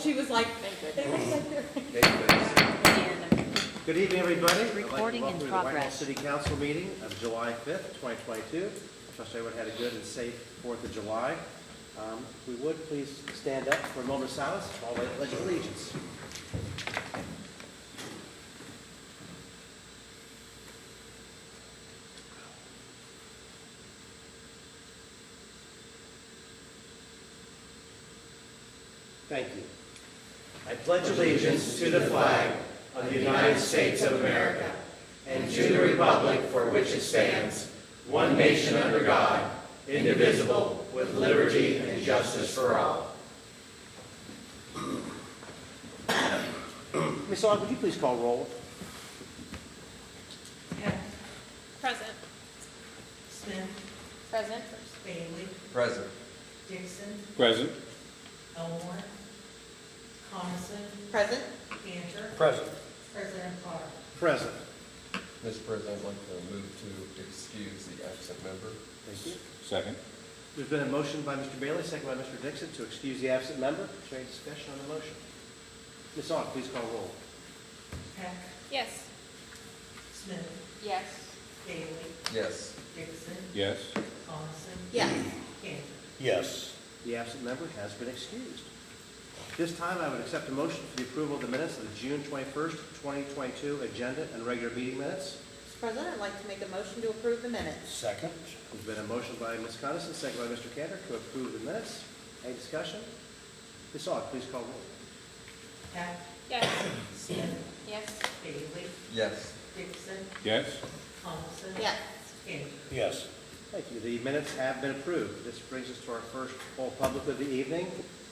She was like, they look like they're. Good evening, everybody. Recording in I'd like to welcome you to the progress. Whitehall City Council meeting of July 5th, 2022. I trust everyone had a good and safe 4th of July. If we would, please stand up for a moment of silence while we pledge allegiance. Thank you. I pledge allegiance to the flag of the United States of America and to the republic for which it stands, one nation under God, indivisible, with liberty and justice for all. Ms. Aug, would you please call roll? Present. Smith, Present. Bailey, Present. Dixon, Present. Elmore, Coniston, Present. Cantor, Present. President Carr. Present. Mr. President, I'd like to move to excuse the absent member. Thank you. Second. There's been a motion by Mr. Bailey, second by Mr. Dixon, to excuse the absent member. Is there any discussion on the motion? Ms. Aug, please call roll. Peck, Yes. Smith, Yes. Bailey, Yes. Dixon, Yes. Coniston, Yes. Cantor. Yes. The absent member has been excused. This time, I would accept a motion for the approval of the minutes of the June 21st, 2022 agenda and regular meeting minutes. Mr. President, I'd like to make a motion to approve the minutes. Second. There's been a motion by Ms. Coniston, second by Mr. Cantor, to approve the minutes. Any discussion? Ms. Aug, please call roll. Peck, Yes. Smith, Yes. Bailey, Yes. Dixon, Yes. Coniston, Yes. Cantor. Yes. Thank you. The minutes have been approved. This brings us to our first full public of the evening.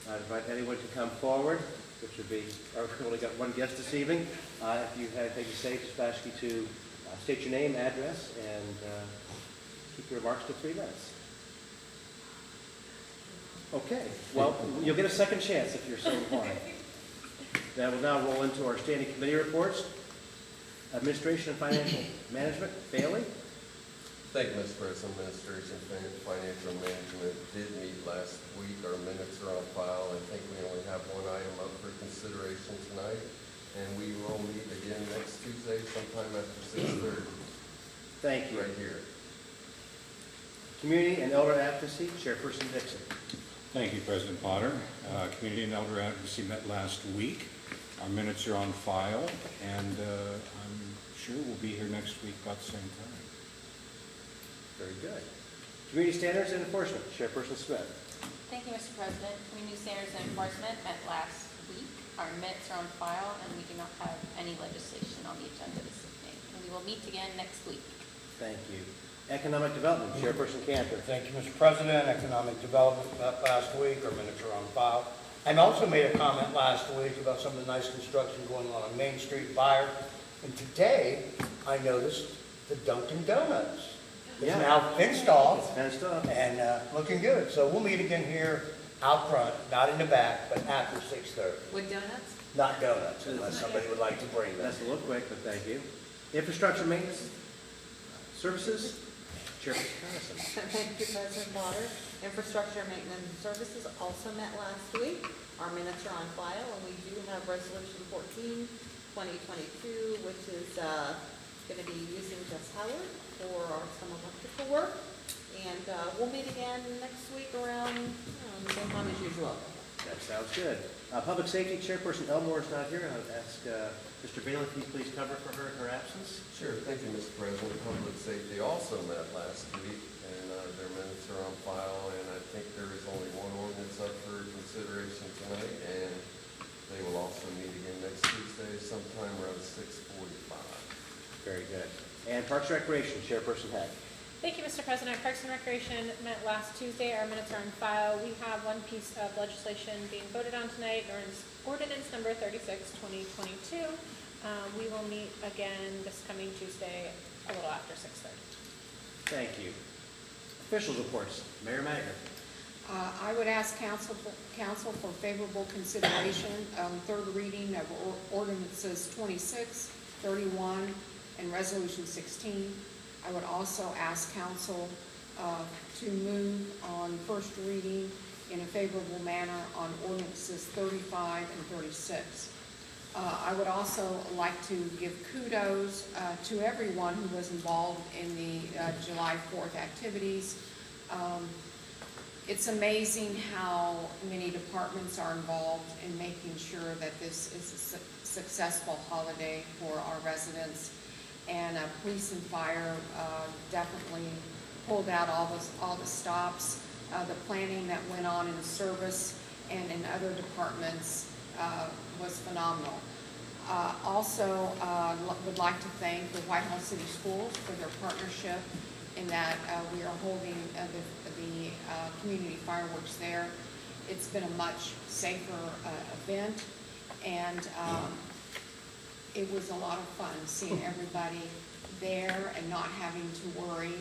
I invite anyone to come forward, which would be, we've only got one guest this evening. If you have anything to say, just ask you to state your name, address, and keep your remarks to 3 minutes. Okay, well, you'll get a second chance if you're so inclined. Now we'll now roll into our standing committee reports. Administration and Financial Management, Bailey. Thank you, Mr. President. Administration and Financial Management did meet last week. Our minutes are on file. I think we only have one item up for consideration tonight, and we will meet again next Tuesday sometime after 6:30. Thank you. Right here. Community and Elder Advocacy, Chairperson Dixon. Thank you, President Potter. Community and Elder Advocacy met last week. Our minutes are on file, and I'm sure we'll be here next week about the same time. Very good. Community Standards and Enforcement, Chairperson Smith. Thank you, Mr. President. Community Standards and Enforcement met last week. Our minutes are on file, and we do not have any legislation on the agenda this evening. And we will meet again next week. Thank you. Economic Development, Chairperson Cantor. Thank you, Mr. President. Economic Development met last week. Our minutes are on file. I also made a comment last week about some of the nice construction going on Main Street, Byard. And today, I noticed the Dunkin' Donuts is Yeah. now installed It's fenced up. and looking good. So we'll meet again here out front, not in the back, but after 6:30. With donuts? Not donuts, unless somebody would like to bring them. That's a little quick, but thank you. Infrastructure Maintenance Services, Chairperson Coniston. Thank you, President Potter. Infrastructure Maintenance Services also met last week. Our minutes are on file, and we do have Resolution 14, 2022, which is going to be using Just Howard for some electrical work. And we'll meet again next week around the same time as usual. That sounds good. Public Safety Chairperson Elmore is not here. I'll ask Mr. Bailey if he please cover for her in her absence. Sure. Thank you, Mr. President. Public Safety also met last week, and their minutes are on file, and I think there is only one ordinance up for consideration tonight, and they will also meet again next Tuesday sometime around 6:45. Very good. And Parks and Recreation, Chairperson Hack. Thank you, Mr. President. Parks and Recreation met last Tuesday. Our minutes are on file. We have one piece of legislation being voted on tonight, ordinance number 36, 2022. We will meet again this coming Tuesday a little after 6:30. Thank you. Officials reports, Mayor Magner. I would ask council for favorable consideration on third reading of ordinances 26, 31, and resolution 16. I would also ask council to move on first reading in a favorable manner on ordinances 35 and 36. I would also like to give kudos to everyone who was involved in the July 4th activities. It's amazing how many departments are involved in making sure that this is a successful holiday for our residents. And police and fire definitely pulled out all the stops. The planning that went on in service and in other departments was phenomenal. Also, would like to thank the Whitehall City Schools for their partnership in that we are holding the community fireworks there. It's been a much safer event, and it was a lot of fun seeing everybody there and not having to worry,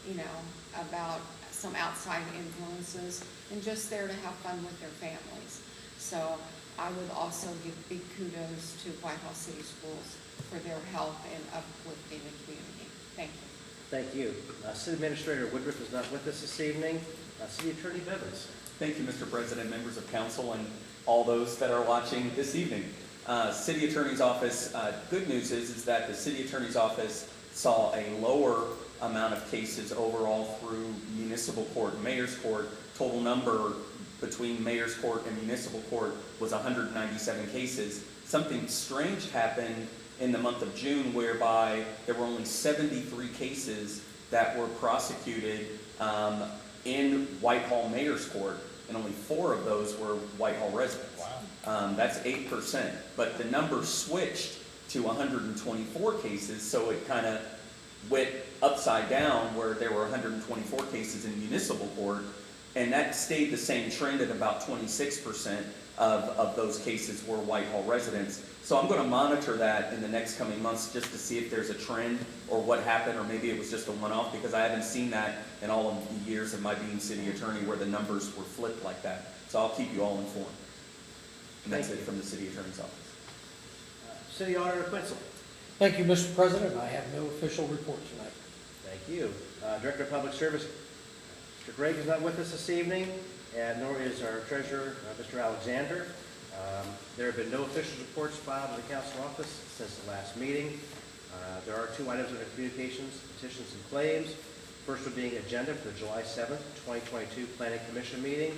you know, about some outside influences, and just there to have fun with their families. So I would also give big kudos to Whitehall City Schools for their help in uplifting the community. Thank you. Thank you. City Administrator Woodruff is not with us this evening. City Attorney Bevins. Thank you, Mr. President, members of council, and all those that are watching this evening. City Attorney's Office, good news is that the City Attorney's Office saw a lower amount of cases overall through municipal court and mayor's court. Total number between mayor's court and municipal court was 197 cases. Something strange happened in the month of June whereby there were only 73 cases that were prosecuted in Whitehall Mayor's Court, and only 4 of those were Whitehall residents. Wow. That's 8%, but the number switched to 124 cases, so it kind of went upside down where there were 124 cases in municipal court, and that stayed the same trend at about 26% of those cases were Whitehall residents. So I'm going to monitor that in the next coming months just to see if there's a trend or what happened, or maybe it was just a one-off, because I haven't seen that in all of the years of my being city attorney where the numbers were flipped like that. So I'll keep you all informed. And that's it from the city attorney's office. City Auditor Quinzel. Thank you, Mr. President. I have no official report tonight. Thank you. Director of Public Service, Mr. Gregg is not with us this evening, and nor is our treasurer, Mr. Alexander. There have been no official reports filed in the council office since the last meeting. There are 2 items under communications, petitions, and claims. First one being agenda for the July 7th, 2022 Planning Commission meeting,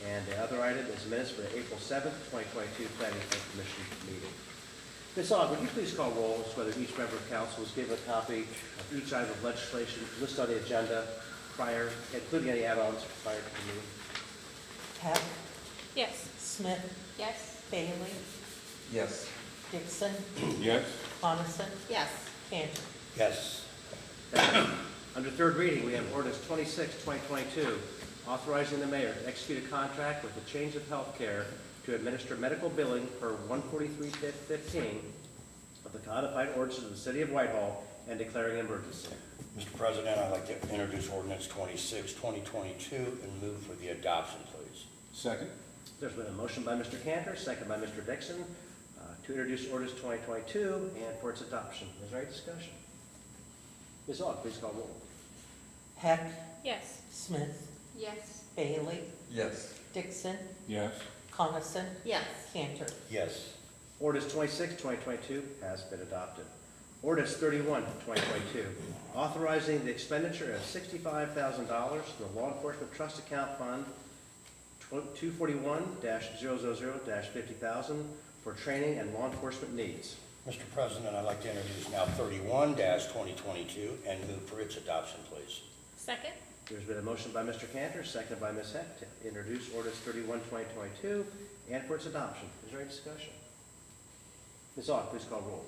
and the other item is minutes for the April 7th, 2022 Planning Commission meeting. Ms. Aug, would you please call roll as whether each member of council was given a copy of each item of legislation listed on the agenda prior, including any add-ons prior to the meeting? Heck, Yes. Smith, Yes. Bailey, Yes. Dixon, Yes? Coniston, Yes. Cantor. Yes. Under third reading, we have ordinance 26, 2022, authorizing the mayor to execute a contract with the Change of Healthcare to administer medical billing per 143-15 of the codified ordinances of the city of Whitehall and declaring an emergency. Mr. President, I'd like to introduce ordinance 26, 2022, and move for the adoption, please. Second? There's been a motion by Mr. Cantor, second by Mr. Dixon, to introduce ordinance 2022 and for its adoption. Is there any discussion? Ms. Aug, please call roll. Heck, Yes. Smith, Yes. Bailey, Yes. Dixon, Yes? Coniston, Yes. Cantor. Yes. Ordinance 26, 2022 has been adopted. Ordinance 31, 2022, authorizing the expenditure of $65,000 from the Law Enforcement Trust Account Fund 241-000-50,000 for training and law enforcement needs. Mr. President, I'd like to introduce now 31-2022 and move for its adoption, please. Second? There's been a motion by Mr. Cantor, seconded by Ms. Heck, to introduce ordinance 31, 2022 and for its adoption. Is there any discussion? Ms. Aug, please call roll.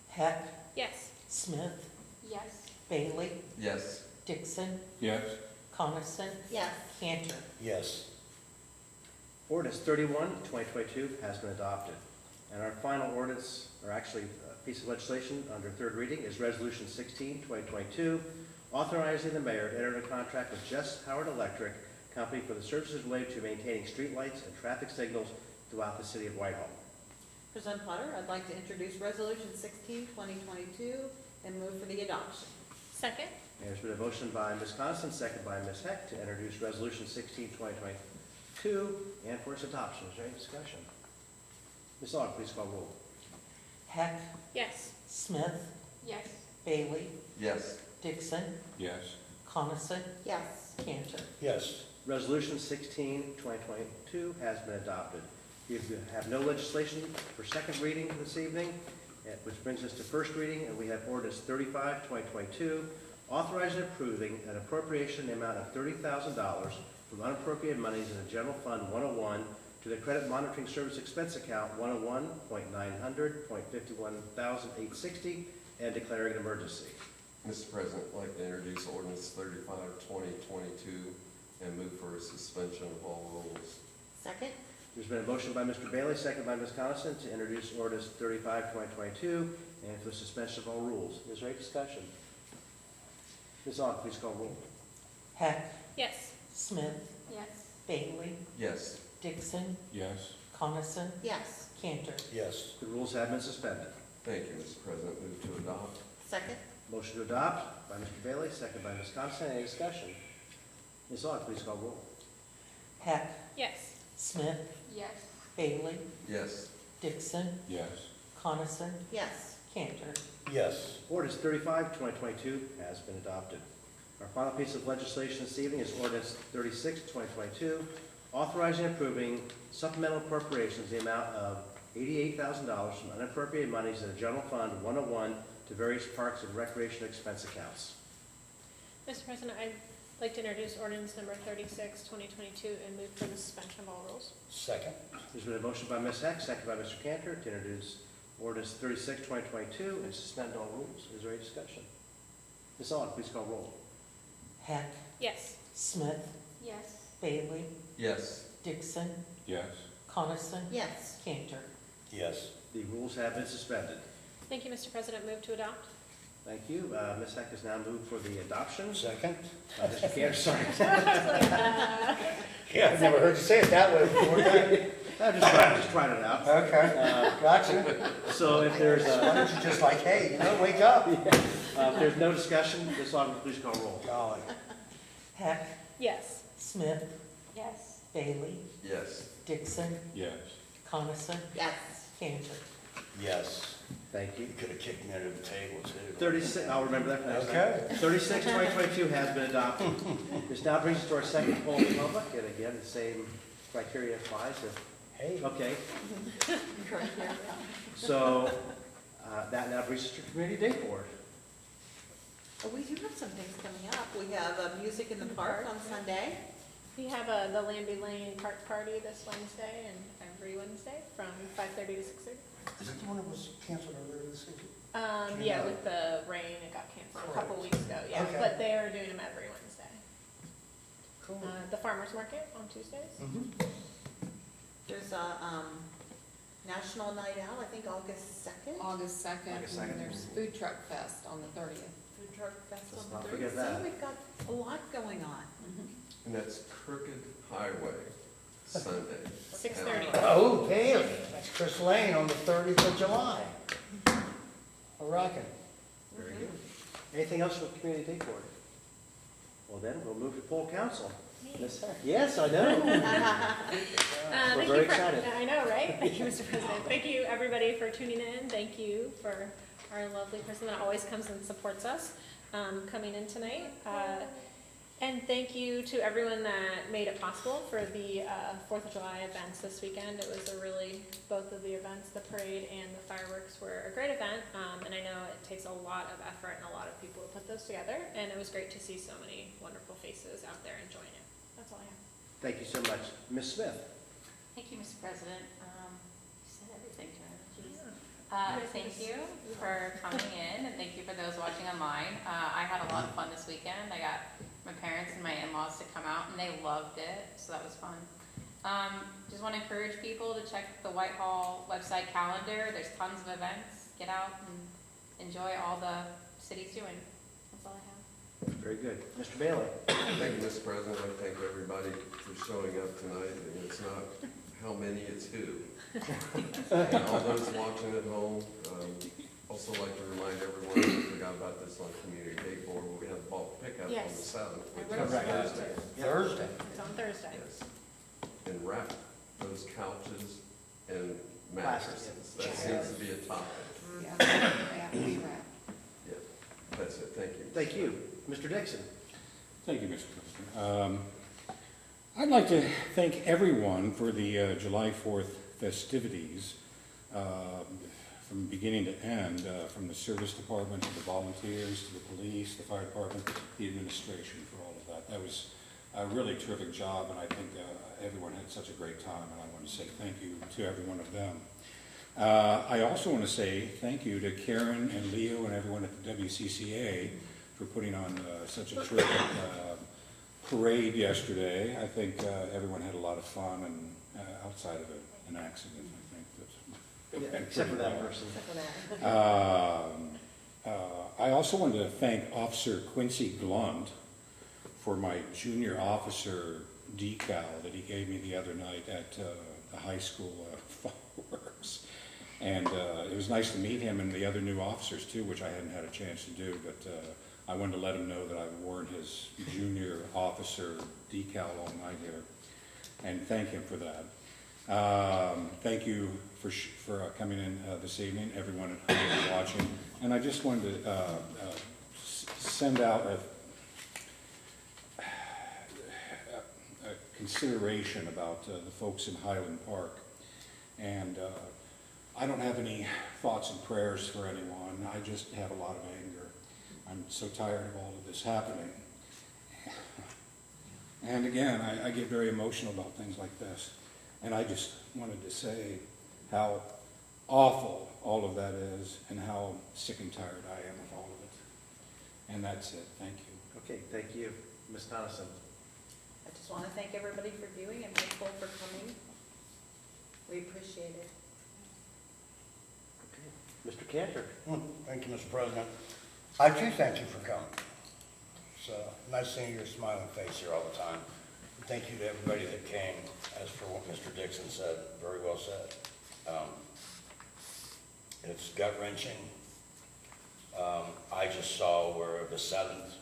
Heck, Yes. Smith, Yes. Bailey, Yes. Dixon, Yes? Coniston, Yes. Cantor. Yes. Ordinance 31, 2022 has been adopted. And our final ordinance, or actually a piece of legislation under third reading, is Resolution 16, 2022, authorizing the mayor to enter into a contract with Jess Howard Electric Company for the services related to maintaining streetlights and traffic signals throughout the city of Whitehall. President Potter, I'd like to introduce Resolution 16, 2022, and move for the adoption. Second? And there's been a motion by Ms. Coniston, second by Ms. Heck, to introduce Resolution 16, 2022 2022, and for its adoption. Is there any discussion? Ms. Aug, please call roll. Heck, Yes. Smith, Yes. Bailey, Yes. Dixon, Yes. Coniston, Yes. Cantor. Yes. Resolution 16, 2022 has been adopted. We have no legislation for second reading this evening, which brings us to first reading, and we have ordinance 35, 2022, authorizing and approving an appropriation in the amount of $30,000 from unappropriated monies in the General Fund 101 to the Credit Monitoring Service Expense Account 101.900.51,860 and declaring an emergency. Mr. President, I'd like to introduce ordinance 35, 2022, and move for a suspension of all rules. Second? There's been a motion by Mr. Bailey, second by Ms. Coniston, to introduce ordinance 35, 2022, and for suspension of all rules. Is there any discussion? Ms. Aug, please call roll. Heck, Yes. Smith, Yes. Bailey, Yes. Dixon, Yes. Coniston, Yes. Cantor. Yes. The rules have been suspended. Thank you, Mr. President. Move to adopt. Second? Motion to adopt by Mr. Bailey, second by Ms. Coniston. Any discussion? Ms. Aug, please call roll. Heck, Yes. Smith, Yes. Bailey, Yes. Dixon, Yes. Coniston, Yes. Cantor. Yes. Ordinance 35, 2022 has been adopted. Our final piece of legislation this evening is ordinance 36, 2022, authorizing and approving supplemental appropriations in the amount of $88,000 from unappropriated monies in the General Fund 101 to various parks and recreation expense accounts. Mr. President, I'd like to introduce ordinance number 36, 2022, and move for the suspension of all rules. Second. There's been a motion by Ms. Heck, second by Mr. Cantor, to introduce ordinance 36, 2022, and suspend all rules. Is there any discussion? Ms. Aug, please call roll. Heck, Yes. Smith, Yes. Bailey, Yes. Dixon, Yes. Coniston, Yes. Cantor. Yes. The rules have been suspended. Thank you, Mr. President. Move to adopt. Thank you. Ms. Heck has now moved for the adoption. Second. Mr. Cantor, sorry. Yeah, I've never heard you say it that way before. I'm just trying it out. Okay, gotcha. So if there's, Why don't you just like, hey, you know, wake up? if there's no discussion, Ms. Aug, please call roll. Golly. Heck, Yes. Smith, Yes. Bailey, Yes. Dixon, Yes. Coniston, Yes. Cantor. Yes. Thank you. You could have kicked me under the table, too. 36, I'll remember that for next time. Okay. 36, 2022 has been adopted. This now brings us to our second poll of the public, and again, the same criteria applies. Hey. Okay, so that now brings us to Community Day Board. We do have some things coming up. We have music in the park on Sunday. We have the Lambie Lane Park Party this Wednesday and every Wednesday from 5:30 to 6:30. Is it the one that was canceled earlier this week? Yeah, with the rain, it got canceled a couple weeks ago, yeah, Okay. but they are doing them every Wednesday. Cool. The farmer's market on Tuesdays. Mhm. There's a National Night Out, I think August 2nd. August 2nd, August and 2nd. there's Food Truck Fest on the 30th. Food Truck Festival. Let's not forget that. So we've got a lot going on. And that's Crooked Highway, Sunday. 6:30. Oh, damn. That's Chris Lane on the 30th of July. A rockin'. Very good. Anything else from Community Day Board? Well, then, we'll move to Poll Council. Ms. Heck. Yes, I know. We're Thank very you for- excited. I know, right? Thank you, Mr. President. Thank you, everybody, for tuning in. Thank you for our lovely person that always comes and supports us, coming in tonight. And thank you to everyone that made it possible for the 4th of July events this weekend. It was both of the events, the parade and the fireworks, were a great event. And I know it takes a lot of effort and a lot of people to put those together. And it was great to see so many wonderful faces out there enjoying it. That's all I have. Thank you so much. Ms. Smith? Thank you, Mr. President. You said everything, Joanna. Jeez. Thank you for coming in, and thank you for those watching online. I had a lot of fun this weekend. I got my parents and my in-laws to come out, and they loved it, so that was fun. Just want to encourage people to check the Whitehall website calendar. There's tons of events. Get out and enjoy all the city's doing. That's all I have. Very good. Mr. Bailey? Thank you, Mr. President. I thank everybody for showing up tonight. And it's not how many, it's who. And all those watching at home, also like to remind everyone, we forgot about this on Community Day Board, where we have bulk pickup on the Yes. 7th, which is Correct. Thursday. Thursday. It's on Thursday. Yes. and wrap those couches and Plastic, mattresses. That seems to be a topic. Yeah, we wrap. Yeah, that's it, thank you. Thank you. Mr. Dixon? Thank you, Mr. President. I'd like to thank everyone for the July 4th festivities, from beginning to end, from the service department to the volunteers, to the police, the fire department, the administration, for all of that. That was a really terrific job, and I think everyone had such a great time, and I want to say thank you to every one of them. I also want to say thank you to Karen and Leo and everyone at the WCCA for putting on such a terrific parade yesterday. I think everyone had a lot of fun, and outside of an accident, I think that's Except for that person. I also wanted to thank Officer Quincy Glunt for my junior officer decal that he gave me the other night at the high school fireworks. And it was nice to meet him and the other new officers too, which I hadn't had a chance to do, but I wanted to let him know that I worn his junior officer decal all night here, and thank him for that. Thank you for coming in this evening, everyone at home watching. And I just wanted to send out a consideration about the folks in Highland Park. And I don't have any thoughts and prayers for anyone. I just have a lot of anger. I'm so tired of all of this happening. And again, I get very emotional about things like this. And I just wanted to say how awful all of that is and how sick and tired I am of all of it. And that's it. Thank you. Okay, thank you. Ms. Coniston? I just want to thank everybody for viewing and Michael for coming. We appreciate it. Okay. Mr. Cantor? Thank you, Mr. President. I too thank you for coming. It's nice seeing your smiling face here all the time. And thank you to everybody that came. As for what Mr. Dixon said, very well said. It's gut-wrenching. I just saw where the 7th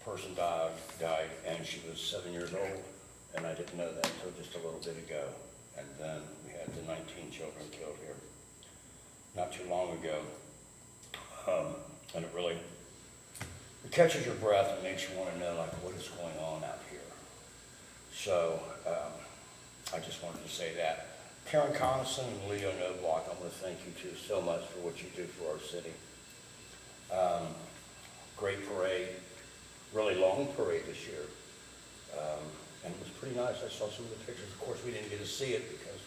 person died, and she was 7 years old, and I didn't know that until just a little bit ago. And then we had the 19 children killed here not too long ago. And it really catches your breath and makes you want to know, like, what is going on out here. So I just wanted to say that. Karen Coniston and Leo Knobloch, I want to thank you two so much for what you do for our city. Great parade, really long parade this year. And it was pretty nice. I saw some of the pictures. Of course, we didn't get to see it because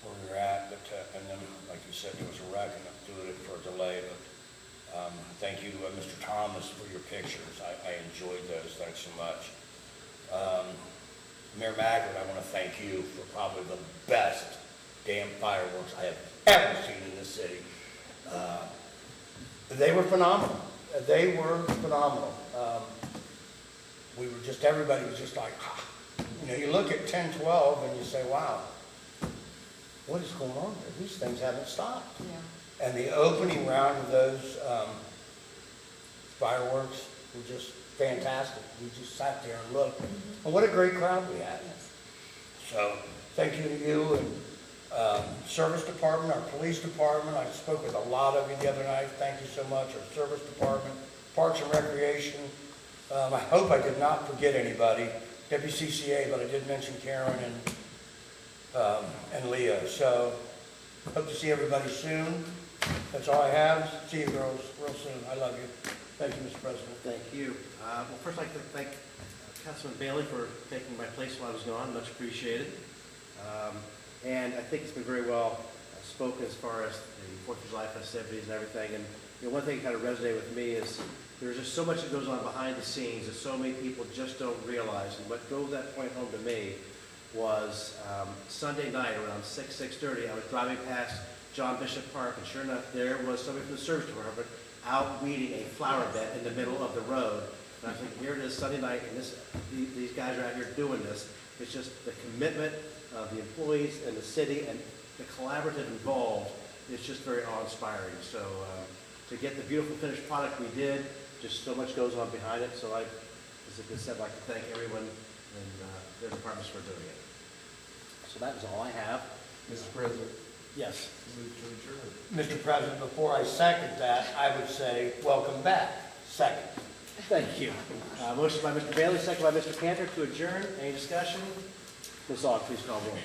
where we were at, but and then, like you said, there was a wreck and doing it for a delay. But thank you, Mr. Thomas, for your pictures. I enjoyed those. Thanks so much. Mayor Maggard, I want to thank you for probably the best damn fireworks I have ever seen in this city. They were phenomenal. They were phenomenal. We were just, everybody was just like, you know, you look at 10-12 and you say, wow, what is going on here? These things haven't stopped. Yeah. And the opening round of those fireworks were just fantastic. We just sat there and looked. And what a great crowd we had. So thank you to you and service department, our police department. I spoke with a lot of you the other night. Thank you so much. Our service department, Parks and Recreation. I hope I did not forget anybody. WCCA, but I did mention Karen and Leah. So hope to see everybody soon. That's all I have. See you girls real soon. I love you. Thank you, Mr. President. Thank you. Well, first I'd like to thank Councilman Bailey for taking my place while I was gone. Much appreciated. And I think it's been very well spoken as far as the 4th of July festivities and everything. And you know, one thing that kind of resonated with me is there's just so much that goes on behind the scenes that so many people just don't realize. And what drove that point home to me was Sunday night around 6:30, I was driving past John Bishop Park, and sure enough, there was somebody from the service department out weeding a flower bed in the middle of the road. And I was thinking, here it is Sunday night, and these guys are out here doing this. It's just the commitment of the employees and the city and the collaborative involved. It's just very awe-inspiring. So to get the beautiful finished product we did, just so much goes on behind it. So as I said, I'd like to thank everyone and their departments for doing it. So that is all I have. Mr. President, Yes. move to adjourn. Mr. President, before I second that, I would say, welcome back. Second. Thank you. Motion by Mr. Bailey, second by Mr. Cantor to adjourn. Any discussion? Ms. Aug, please call roll.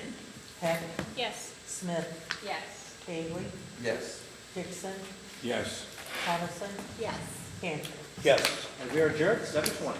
Heck, Yes. Smith, Yes. Bailey, Yes. Dixon, Yes. Coniston, Yes. Cantor. Yes. And we are adjourned, 7:20.